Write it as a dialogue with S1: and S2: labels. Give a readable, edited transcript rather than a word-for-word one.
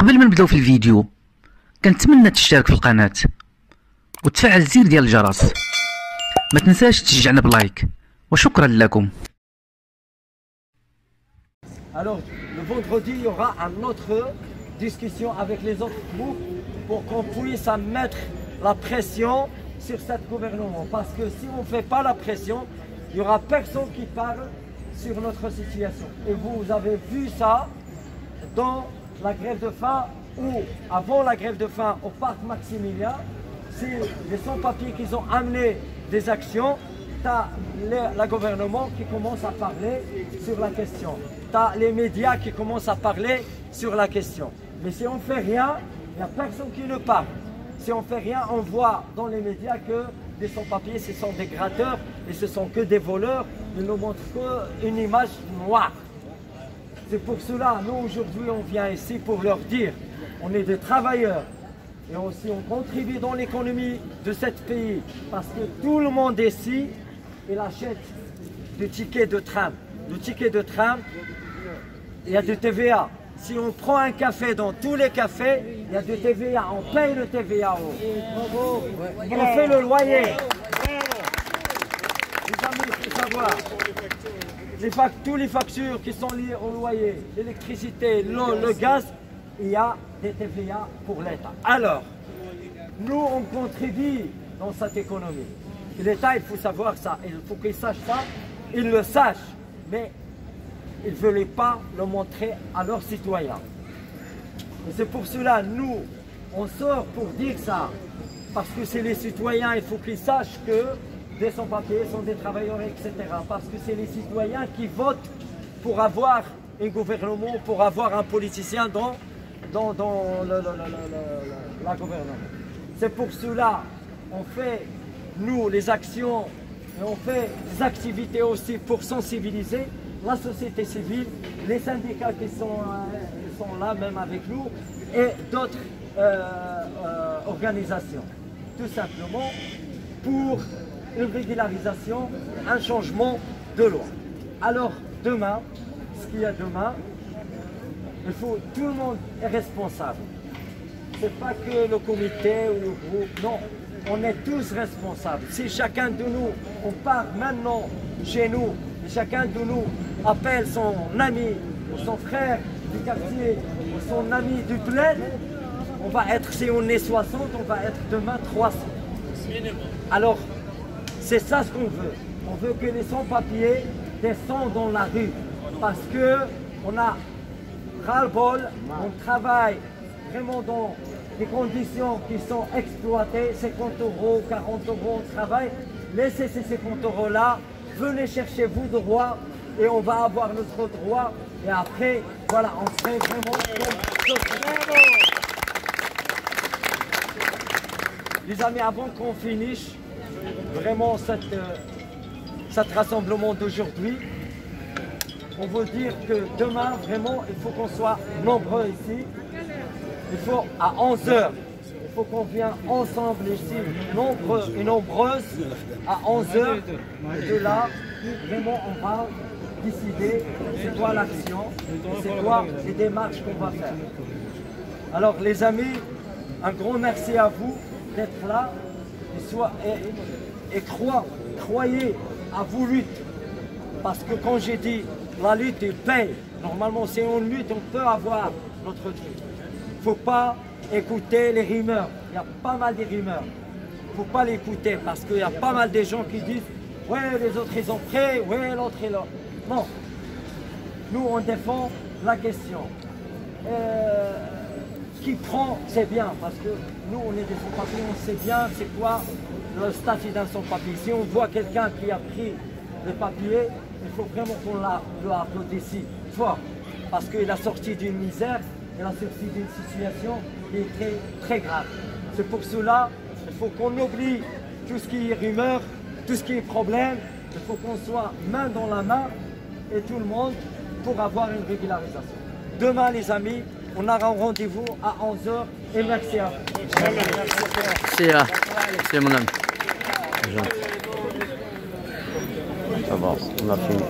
S1: قبل ما نبداو في الفيديو كنتمنى تشترك في القناة وتفعل الزر ديال الجرس. ما تنساش تشجعنا بلايك وشكرا لكم.
S2: Alors, le vendredi, il y aura une autre discussion avec les autres groupes pour qu'on puisse mettre la pression sur ce gouvernement. Parce que si on ne fait pas la pression, il n'y aura personne qui parle sur notre situation. Et vous avez vu ça dans la grève de faim ou avant la grève de faim au parc Maximilien. C'est les sans-papiers qui ont amené des actions. Tu as le gouvernement qui commence à parler sur la question. Tu as les médias qui commencent à parler sur la question. Mais si on ne fait rien, il n'y a personne qui ne parle. Si on ne fait rien, on voit dans les médias que les sans-papiers, ce sont des gratteurs et ce sont que des voleurs. Ils ne montrent qu'une image noire. C'est pour cela, nous aujourd'hui, on vient ici pour leur dire, on est des travailleurs et aussi on contribue dans l'économie de ce pays parce que tout le monde ici, il achète des tickets de tram. Le ticket de tram, il y a du TVA. Si on prend un café dans tous les cafés, il y a du TVA. On paye le TVA. On fait le loyer. Les amis, il faut savoir, tous les factures qui sont liées au loyer, l'électricité, l'eau, le gaz, il y a des TVA pour l'État. Alors, nous, on contribue dans cette économie. L'État, il faut savoir ça. Il faut qu'il sache ça. Ils le sachent. Mais ils ne veulent pas le montrer à leurs citoyens. Et c'est pour cela, nous, on sort pour dire ça. Parce que c'est les citoyens, il faut qu'ils sachent que des sans-papiers sont des travailleurs, etc. Parce que c'est les citoyens qui votent pour avoir un gouvernement, pour avoir un politicien dans la gouvernement. C'est pour cela on fait, nous, les actions, et on fait des activités aussi pour sensibiliser la société civile, les syndicats qui sont là même avec nous et d'autres organisations. Tout simplement pour une régularisation, un changement de loi. Alors demain, ce qu'il y a demain, tout le monde est responsable. Ce n'est pas que le comité ou le groupe, non. On est tous responsables. Si chacun de nous, on part maintenant chez nous, et chacun de nous appelle son ami, ou son frère du quartier, ou son ami du bled, on va être, si on est 60, on va être demain 300. Alors, c'est ça ce qu'on veut. On veut que les sans-papiers descendent dans la rue. Parce qu'on a ras-le-bol, on travaille vraiment dans des conditions qui sont exploitées, 50 €, 40 € on travaille. Laissez ces 50 € là, venez chercher vos droits et on va avoir notre droit. Et après, voilà, on serait vraiment les amis, avant qu'on finisse vraiment cet rassemblement d'aujourd'hui, on veut dire que demain, vraiment, il faut qu'on soit nombreux ici. Il faut à 11 h, il faut qu'on vienne ensemble ici, nombreux et nombreuses, à 11 h. Et de là, vraiment, on va décider c'est quoi l'action, c'est quoi les démarches qu'on va faire. Alors les amis, un grand merci à vous d'être là et croyez à vos luttes. Parce que quand j'ai dit la lutte, il paye. Normalement, si on lutte, on peut avoir notre truc. Il ne faut pas écouter les rumeurs. Il y a pas mal de rumeurs. Il ne faut pas l'écouter parce qu'il y a pas mal de gens qui disent « Ouais, les autres, ils ont pris. Ouais, l'autre, il a... » Non. Nous, on défend la question. Qui prend, c'est bien. Parce que nous, on est des sans-papiers, on sait bien c'est quoi le statut d'un sans-papier. Si on voit quelqu'un qui a pris les papiers, il faut vraiment qu'on le applaudisse fort. Parce qu'il a sorti d'une misère, il a sorti d'une situation qui est très, très grave. C'est pour cela qu'il faut qu'on oublie tout ce qui est rumeur, tout ce qui est problème. Il faut qu'on soit main dans la main et tout le monde pour avoir une régularisation. Demain, les amis, on a un rendez-vous à 11 h et merci à vous.
S1: C'est mon ami. Ça va, on a fini.